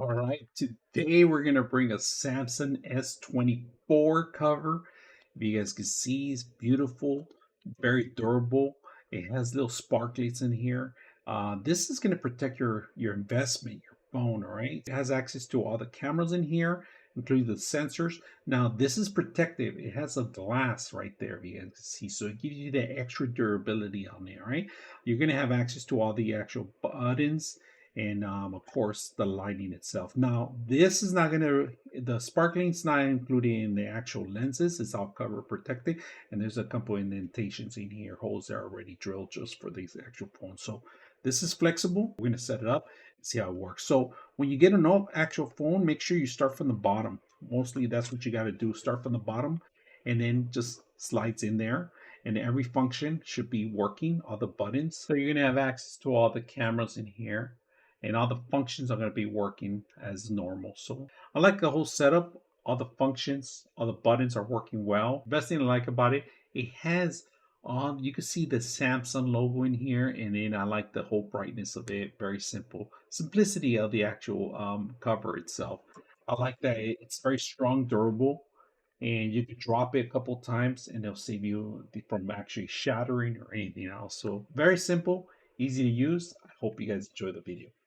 All right, today we're gonna bring a Samsung S24 cover. If you guys can see, it's beautiful, very durable. It has little sparklets in here. This is gonna protect your investment, your phone. All right, it has access to all the cameras in here, including the sensors. Now this is protective. It has a glass right there, if you guys can see, so it gives you the extra durability on there. Right, you're gonna have access to all the actual buttons and of course the lighting itself. Now this is not going to, the sparkling's not included in the actual lenses. It's all cover protected, and there's a couple indentations in here, holes that are already drilled just for these actual phones. So this is flexible. We're going to set it up and see how it works. So when you get an actual phone, make sure you start from the bottom. Mostly that's what you got to do, start from the bottom, and then just slides in there, and every function should be working, all the buttons. So you're going to have access to all the cameras in here, and all the functions are going to be working as normal. So I like the whole setup. All the functions, all the buttons are working well. The best thing I like about it, it has all, you can see the Samsung logo in here, and then I like the whole brightness of it. Very simple, simplicity of the actual cover itself. I like that it's very strong, durable, and you could drop it a couple times and it'll save you from actually shattering or anything else. So very simple, easy to use. I hope you guys enjoy the video.